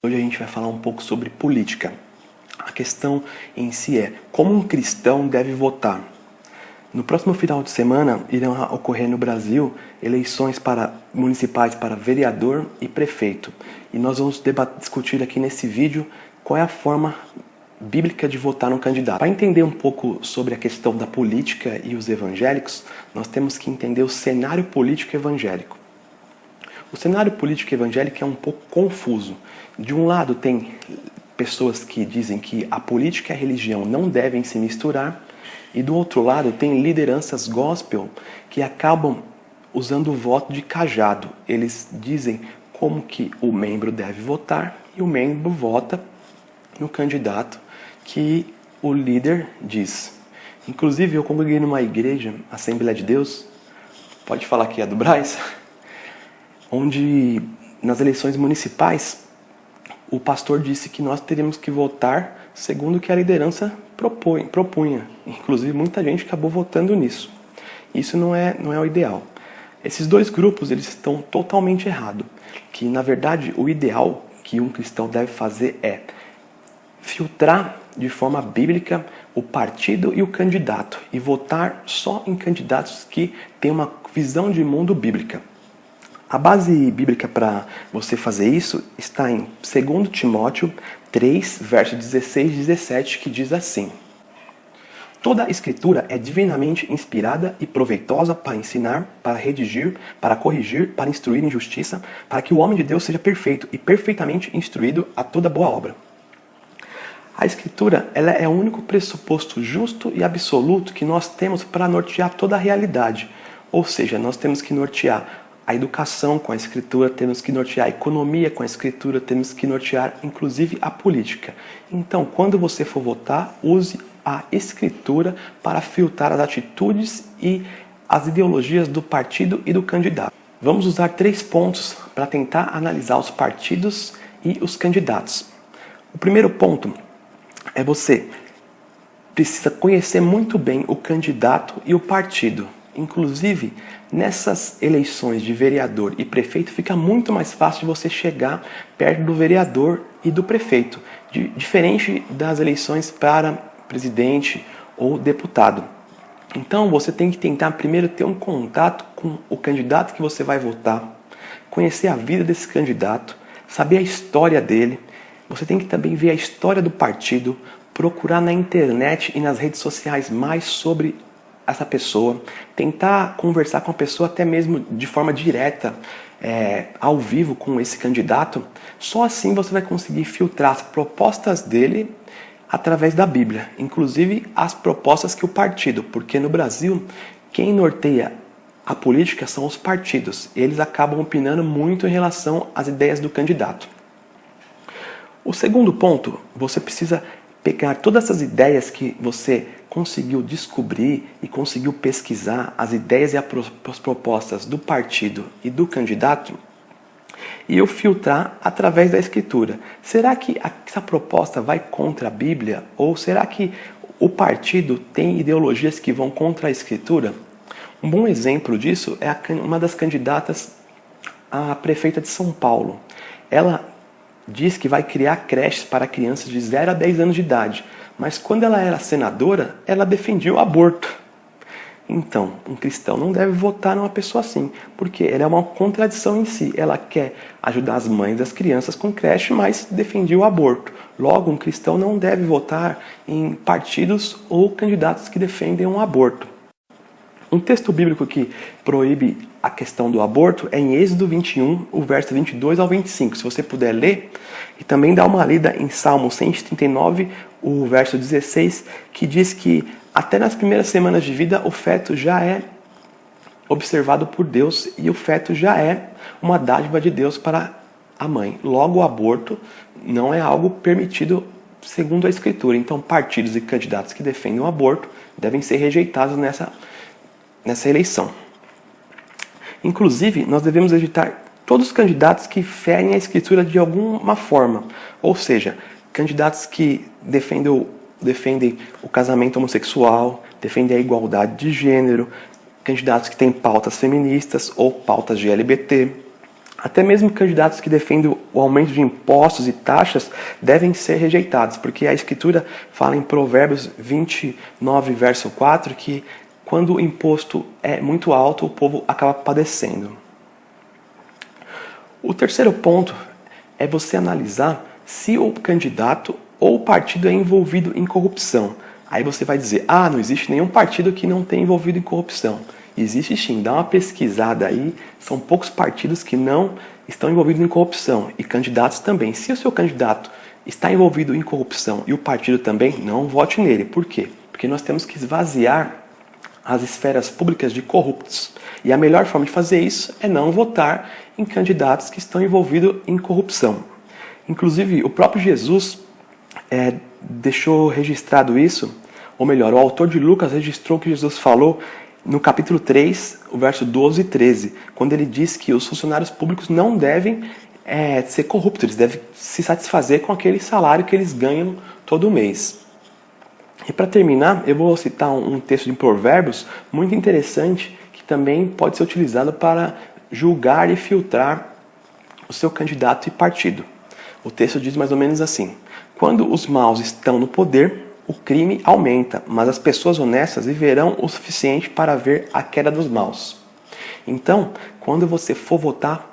Hoje a gente vai falar um pouco sobre política. A questão em si é como um cristão deve votar. No próximo final de semana irão ocorrer no Brasil eleições municipais para vereador e prefeito. E nós vamos discutir aqui nesse vídeo qual é a forma bíblica de votar no candidato. Para entender um pouco sobre a questão da política e os evangélicos, nós temos que entender o cenário político evangélico. O cenário político evangélico é um pouco confuso. De um lado tem pessoas que dizem que a política e a religião não devem se misturar, e do outro lado tem lideranças gospel que acabam usando o voto de cajado. Eles dizem como que o membro deve votar e o membro vota no candidato que o líder diz. Inclusive eu congreguei numa igreja, Assembleia de Deus, pode falar que é do Brás, onde nas eleições municipais o pastor disse que nós teríamos que votar segundo o que a liderança propunha. Inclusive muita gente acabou votando nisso. Isso não é o ideal. Esses dois grupos eles estão totalmente errados. Que na verdade o ideal que um cristão deve fazer é filtrar de forma bíblica o partido e o candidato e votar só em candidatos que têm uma visão de mundo bíblica. A base bíblica para você fazer isso está em 2 Timóteo 3, verso 16 e 17, que diz assim: Toda a Escritura é divinamente inspirada e proveitosa para ensinar, para redigir, para corrigir, para instruir em justiça, para que o homem de Deus seja perfeito e perfeitamente instruído a toda boa obra. A Escritura ela é o único pressuposto justo e absoluto que nós temos para nortear toda a realidade. Ou seja, nós temos que nortear a educação com a Escritura, temos que nortear a economia com a Escritura, temos que nortear inclusive a política. Então, quando você for votar, use a Escritura para filtrar as atitudes e as ideologias do partido e do candidato. Vamos usar 3 pontos para tentar analisar os partidos e os candidatos. O primeiro ponto é você precisa conhecer muito bem o candidato e o partido. Inclusive, nessas eleições de vereador e prefeito, fica muito mais fácil de você chegar perto do vereador e do prefeito, diferente das eleições para presidente ou deputado. Então, você tem que tentar primeiro ter um contato com o candidato que você vai votar, conhecer a vida desse candidato, saber a história dele. Você tem que também ver a história do partido, procurar na internet e nas redes sociais mais sobre essa pessoa, tentar conversar com a pessoa até mesmo de forma direta, ao vivo com esse candidato. Só assim você vai conseguir filtrar as propostas dele através da Bíblia, inclusive as propostas que o partido, porque no Brasil quem norteia a política são os partidos, eles acabam opinando muito em relação às ideias do candidato. O segundo ponto, você precisa pegar todas essas ideias que você conseguiu descobrir e conseguiu pesquisar, as ideias e as propostas do partido e do candidato, e eu filtrar através da Escritura. Será que essa proposta vai contra a Bíblia? Ou será que o partido tem ideologias que vão contra a Escritura? Um bom exemplo disso é uma das candidatas a prefeita de São Paulo. Ela diz que vai criar creches para crianças de 0 a 10 anos de idade. Mas quando ela era senadora, ela defendia o aborto. Então, um cristão não deve votar numa pessoa assim, porque ela é uma contradição em si. Ela quer ajudar as mães das crianças com creche, mas defendia o aborto. Logo, um cristão não deve votar em partidos ou candidatos que defendem o aborto. Um texto bíblico que proíbe a questão do aborto é em Êxodo 21, o verso 22 ao 25. Se você puder ler, e também dá uma lida em Salmo 139, o verso 16, que diz que até nas primeiras semanas de vida o feto já é observado por Deus e o feto já é uma dádiva de Deus para a mãe. Logo, o aborto não é algo permitido segundo a Escritura. Então, partidos e candidatos que defendem o aborto devem ser rejeitados nessa eleição. Inclusive, nós devemos rejeitar todos os candidatos que ferem a Escritura de alguma forma. Ou seja, candidatos que defendem o casamento homossexual, defendem a igualdade de gênero, candidatos que têm pautas feministas ou pautas de LGBT, Até mesmo candidatos que defendem o aumento de impostos e taxas devem ser rejeitados, porque a Escritura fala em Provérbios 29, verso 4, que quando o imposto é muito alto, o povo acaba padecendo. O terceiro ponto é você analisar se o candidato ou o partido é envolvido em corrupção. Aí você vai dizer, não existe nenhum partido que não tenha envolvido em corrupção. Existe sim, dá uma pesquisada aí, são poucos partidos que não estão envolvidos em corrupção, e candidatos também. Se o seu candidato está envolvido em corrupção e o partido também, não vote nele. Por quê? Porque nós temos que esvaziar as esferas públicas de corruptos. E a melhor forma de fazer isso é não votar em candidatos que estão envolvidos em corrupção. Inclusive, o próprio Jesus deixou registrado isso, ou melhor, o autor de Lucas registrou o que Jesus falou no capítulo 3, o verso 12 e 13, quando ele diz que os funcionários públicos não devem ser corruptos, eles devem se satisfazer com aquele salário que eles ganham todo mês. E para terminar, eu vou citar um texto de Provérbios muito interessante, que também pode ser utilizado para julgar e filtrar o seu candidato e partido. O texto diz mais ou menos assim: quando os maus estão no poder, o crime aumenta, mas as pessoas honestas viverão o suficiente para ver a queda dos maus. Então, quando você for votar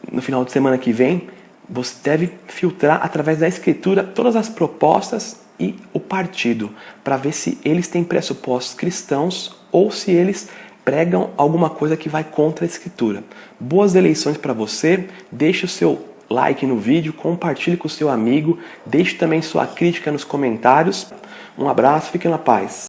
no final de semana que vem, você deve filtrar através da Escritura todas as propostas e o partido, para ver se eles têm pressupostos cristãos ou se eles pregam alguma coisa que vai contra a Escritura. Boas eleições para você, deixe o seu like no vídeo, compartilhe com o seu amigo, deixe também sua crítica nos comentários. Um abraço, fiquem na paz.